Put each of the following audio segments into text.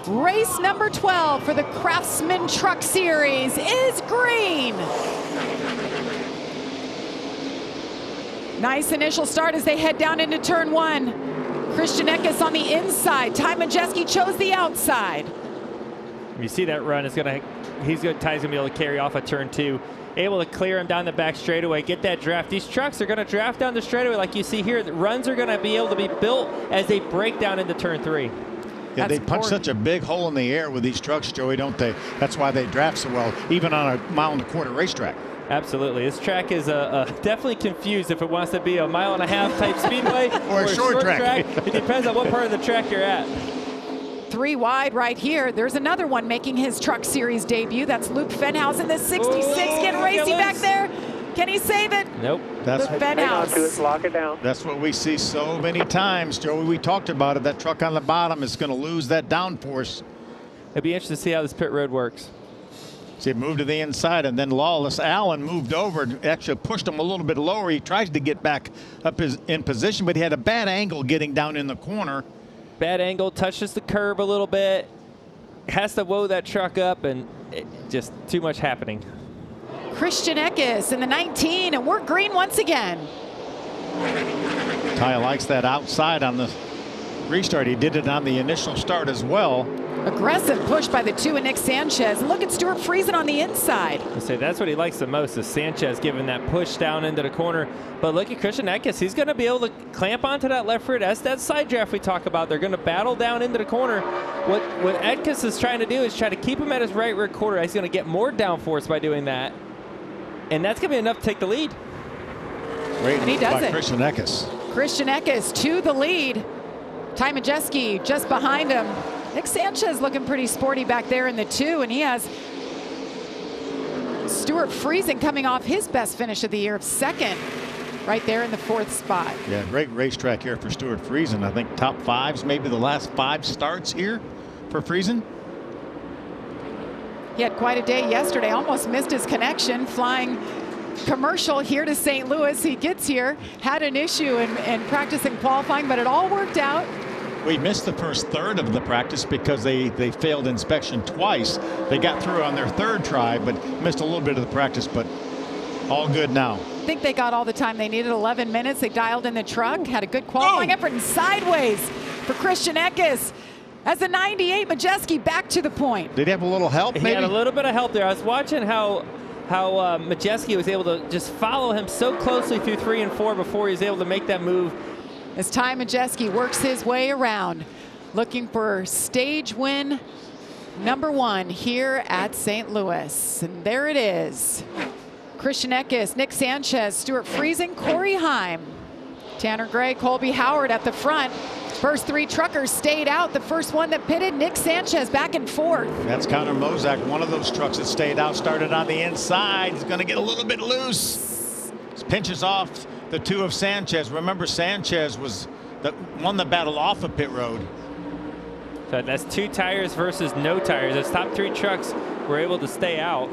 Race number 12 for the Craftsman Truck Series is green. Nice initial start as they head down into turn 1. Christian Eckes on the inside. Ty Majeski chose the outside. You see that run is Ty's gonna be able to carry off a turn 2. Able to clear him down the back straightaway, get that draft. These trucks are going to draft down the straightaway like you see here. The runs are going to be able to be built as they break down into turn 3. Yeah, they punch such a big hole in the air with these trucks, Joey, don't they? That's why they draft so well, even on a 1.25 mile racetrack. Absolutely. This track is definitely confused if it wants to be a 1.5 mile type speedway or a short track. It depends on what part of the track you're at. 3 wide right here. There's another one making his Truck Series debut. That's Luke Fenhaus in the 66. Getting racy back there. Can he save it? Nope. That's Luke Fenhaus. Lock it down. That's what we see so many times, Joey. We talked about it. That truck on the bottom is going to lose that downforce. It'd be interesting to see how this pit road works. See, it moved to the inside, and then Lawless Allen moved over and actually pushed him a little bit lower. He tries to get back up in position, but he had a bad angle getting down in the corner. Bad angle, touches the curb a little bit, has to woe that truck up, and just too much happening. Christian Eckes in the 19, and we're green once again. Ty likes that outside on the restart. He did it on the initial start as well. Aggressive push by the 2 and Nick Sanchez. Look at Stuart Friesen on the inside. I say that's what he likes the most, is Sanchez giving that push down into the corner. But look at Christian Eckes. He's going to be able to clamp onto that left rear. That's that side draft we talk about. They're going to battle down into the corner. What Eckes is trying to do is try to keep him at his right rear quarter. He's going to get more downforce by doing that. And that's going to be enough to take the lead. Great and he does it. Christian Eckes. Christian Eckes to the lead. Ty Majeski just behind him. Nick Sanchez looking pretty sporty back there in the 2, and he has Stuart Friesen coming off his best finish of the year of 2nd, right there in the 4th spot. Yeah, great racetrack here for Stuart Friesen. I think top 5s, maybe the last 5 starts here for Friesen. He had quite a day yesterday, almost missed his connection, flying commercial here to St. Louis. He gets here, had an issue in practice and qualifying, but it all worked out. We missed the first third of the practice because they failed inspection twice. They got through on their 3rd try, but missed a little bit of the practice, but all good now. I think they got all the time they needed, 11 minutes. They dialed in the truck, had a good qualifying effort, and sideways for Christian Eckes. As the 98, Majeski back to the point. Did he have a little help, maybe? He had a little bit of help there. I was watching how Majeski was able to just follow him so closely through 3 and 4 before he was able to make that move. As Ty Majeski works his way around, looking for stage win number 1 here at St. Louis. And there it is. Christian Eckes, Nick Sanchez, Stuart Friesen, Corey Heim, Tanner Gray, Colby Howard at the front. First 3 truckers stayed out. The first one that pitted, Nick Sanchez back and forth. That's Connor Mozak, one of those trucks that stayed out, started on the inside. He's going to get a little bit loose. Pinches off the 2 of Sanchez. Remember, Sanchez was won the battle off of pit road. So that's 2 tires versus no tires. Those top 3 trucks were able to stay out.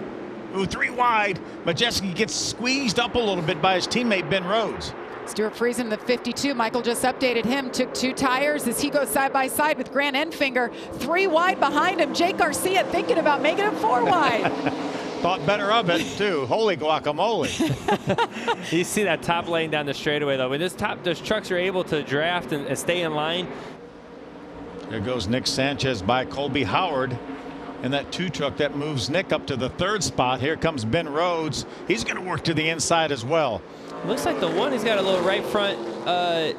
Ooh, 3 wide. Majeski gets squeezed up a little bit by his teammate Ben Rhodes. Stuart Friesen, the 52. Michael just updated him. Took 2 tires as he goes side by side with Grant Enfinger. 3 wide behind him. Jake Garcia thinking about making him 4 wide. Thought better of it, too. Holy guacamole. You see that top lane down the straightaway, though. When those trucks are able to draft and stay in line. There goes Nick Sanchez by Colby Howard. And that 2 truck that moves Nick up to the 3rd spot. Here comes Ben Rhodes. He's going to work to the inside as well. Looks like the one, he's got a little right front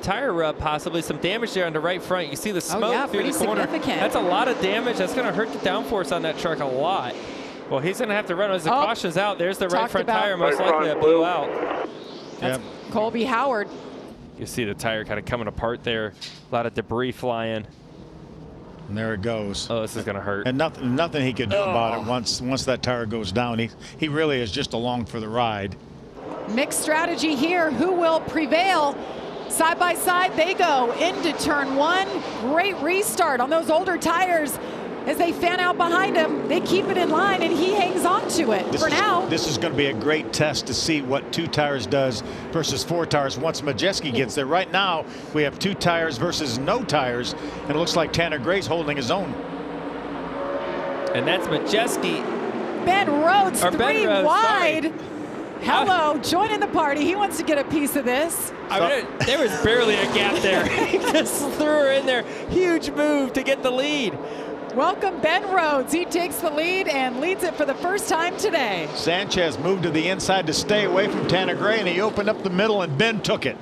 tire rub, possibly some damage there on the right front. You see the smoke through the corner. That's a lot of damage. That's going to hurt the downforce on that truck a lot. Well, he's going to have to run as the caution's out. There's the right front tire, most likely that blew out. That's Colby Howard. You see the tire kind of coming apart there. A lot of debris flying. And there it goes. Oh, this is going to hurt. And nothing he could do about it once that tire goes down. He really is just along for the ride. Mixed strategy here. Who will prevail? Side by side they go into turn 1. Great restart on those older tires. As they fan out behind him, they keep it in line, and he hangs on to it for now. This is going to be a great test to see what 2 tires does versus 4 tires once Majeski gets there. Right now, we have 2 tires versus no tires, and it looks like Tanner Gray's holding his own. And that's Majeski. Ben Rhodes, Or Ben three Rhodes, wide. sorry. Hello, joining the party. He wants to get a piece of this. I mean, there was barely a gap there. He just threw her in there. Huge move to get the lead. Welcome, Ben Rhodes. He takes the lead and leads it for the first time today. Sanchez moved to the inside to stay away from Tanner Gray, and he opened up the middle, and Ben took it.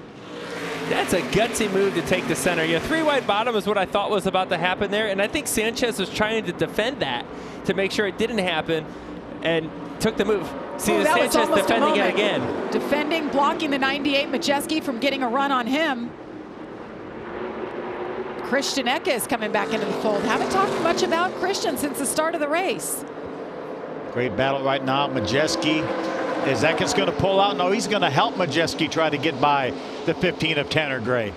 That's a gutsy move to take the center. Yeah, three wide bottom is what I thought was about to happen there, and I think Sanchez was trying to defend that to make sure it didn't happen, and took the move. See, Sanchez defending it again. Defending, blocking the 98 Majeski from getting a run on him. Christian Eckes coming back into the fold. Haven't talked much about Christian since the start of the race. Great battle right now. Majeski. Is Eckes going to pull out? No, he's going to help Majeski try to get by the 15 of Tanner Gray.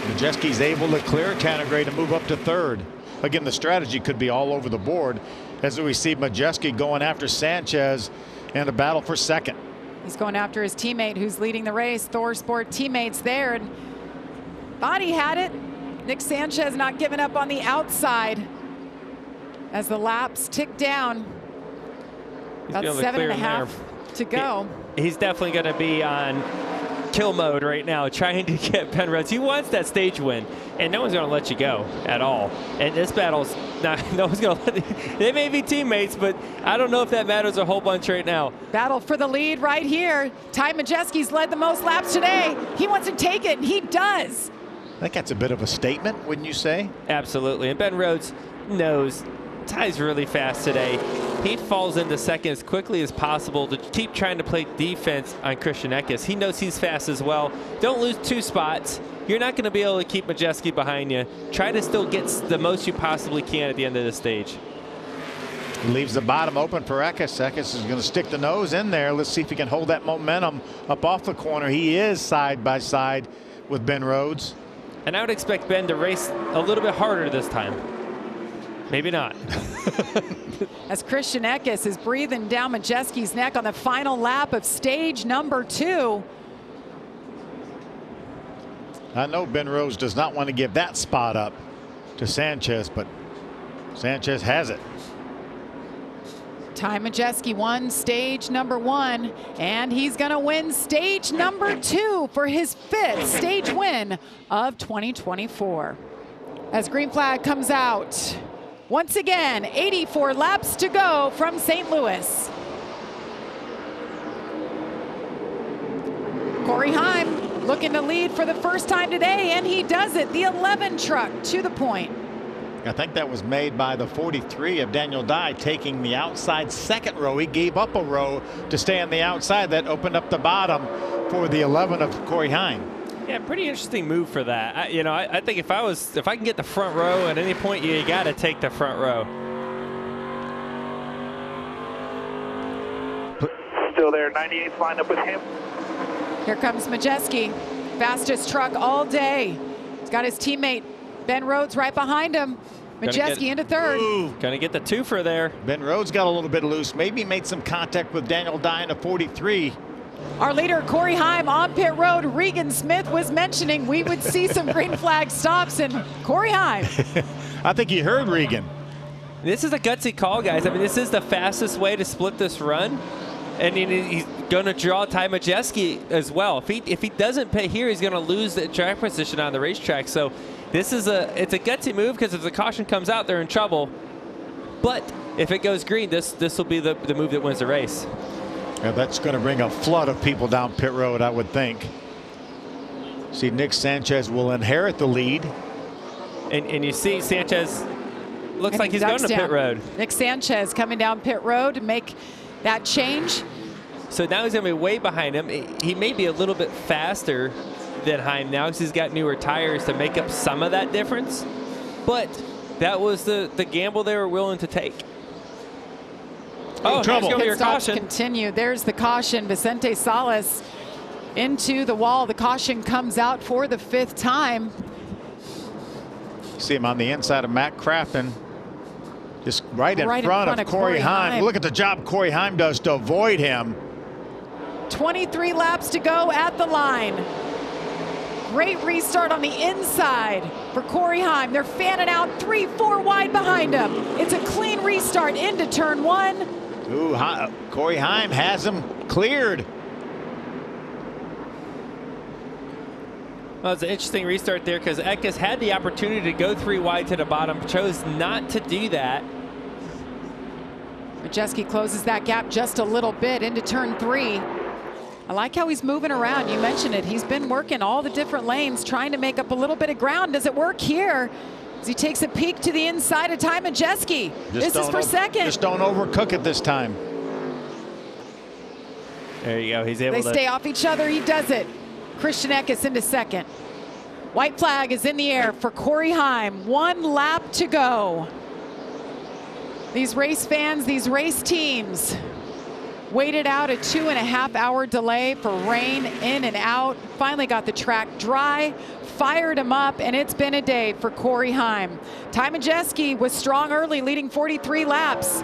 Majeski's able to clear Tanner Gray to move up to third. Again, the strategy could be all over the board as we see Majeski going after Sanchez and a battle for second. He's going after his teammate who's leading the race. ThorSport teammates there, and thought he had it. Nick Sanchez not giving up on the outside as the laps tick down. About 7.5 to go. He's definitely going to be on kill mode right now, trying to get Ben Rhodes. He wants that stage win, and no one's going to let you go at all. And this battle's not, no one's going to let, they may be teammates, but I don't know if that matters a whole bunch right now. Battle for the lead right here. Ty Majeski's led the most laps today. He wants to take it, and he does. I think that's a bit of a statement, wouldn't you say? Absolutely, and Ben Rhodes knows Ty's really fast today. He falls into second as quickly as possible to keep trying to play defense on Christian Eckes. He knows he's fast as well. Don't lose 2 spots. You're not going to be able to keep Majeski behind you. Try to still get the most you possibly can at the end of the stage. Leaves the bottom open for Eckes. Eckes is going to stick the nose in there. Let's see if he can hold that momentum up off the corner. He is side by side with Ben Rhodes. And I would expect Ben to race a little bit harder this time. Maybe not. As Christian Eckes is breathing down Majeski's neck on the final lap of stage number 2. I know Ben Rhodes does not want to give that spot up to Sanchez, but Sanchez has it. Ty Majeski won stage number 1, and he's going to win stage number 2 for his 5th stage win of 2024. As green flag comes out, once again, 84 laps to go from St. Louis. Corey Heim looking to lead for the first time today, and he does it. The 11 truck to the point. I think that was made by the 43 of Daniel Dye, taking the outside second row. He gave up a row to stay on the outside. That opened up the bottom for the 11 of Corey Heim. Yeah, pretty interesting move for that. I think if I can get the front row at any point, you got to take the front row. Still there, 98's lined up with him. Here comes Majeski, fastest truck all day. He's got his teammate Ben Rhodes right behind him. Majeski into third. Gonna get the twofer there. Ben Rhodes got a little bit loose. Maybe made some contact with Daniel Dye in a 43. Our leader, Corey Heim, on pit road. Regan Smith was mentioning we would see some green flag stops, and Corey Heim. I think he heard Regan. This is a gutsy call, guys. I mean, this is the fastest way to split this run. And he's going to draw Ty Majeski as well. If he doesn't pit here, he's going to lose the track position on the racetrack. So this is it's a gutsy move, because if the caution comes out, they're in trouble. But if it goes green, this will be the move that wins the race. Yeah, that's going to bring a flood of people down pit road, I would think. See, Nick Sanchez will inherit the lead. And you see Sanchez looks like he's going to pit road. Nick Sanchez coming down pit road to make that change. So now he's going to be way behind him. He may be a little bit faster than Heim now, because he's got newer tires to make up some of that difference. But that was the gamble they were willing to take. Oh, trouble. Your caution. Continue. There's the caution. Vicente Salas into the wall. The caution comes out for the 5th time. See him on the inside of Matt Craftsman. Just right in front of Corey Heim. Look at the job Corey Heim does to avoid him. 23 laps to go at the line. Great restart on the inside for Corey Heim. They're fanning out 3-4 wide behind him. It's a clean restart into turn 1. Ooh, Corey Heim has him cleared. Well, it's an interesting restart there because Eckes had the opportunity to go 3 wide to the bottom, chose not to do that. Majeski closes that gap just a little bit into turn 3. I like how he's moving around. You mentioned it. He's been working all the different lanes, trying to make up a little bit of ground. Does it work here? As he takes a peek to the inside of Ty Majeski. This is for second. Just don't overcook it this time. There you go. He's able They to stay off each other. He does it. Christian Eckes into second. White flag is in the air for Corey Heim. 1 lap to go. These race fans, these race teams waited out a 2.5-hour delay for rain in and out. Finally got the track dry, fired him up, and it's been a day for Corey Heim. Ty Majeski was strong early, leading 43 laps.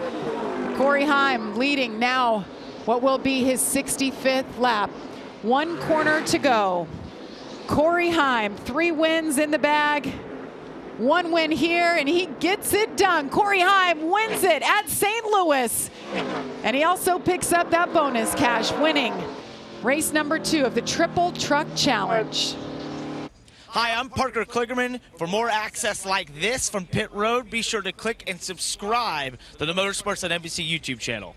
Corey Heim leading now what will be his 65th lap. 1 corner to go. Corey Heim, 3 wins in the bag. 1 win here, and he gets it done. Corey Heim wins it at St. Louis. And he also picks up that bonus cash, winning race number 2 of the Triple Truck Challenge. Hi, I'm Parker Kligerman. For more access like this from Pit Road, be sure to click and subscribe to the Motorsports on NBC YouTube channel.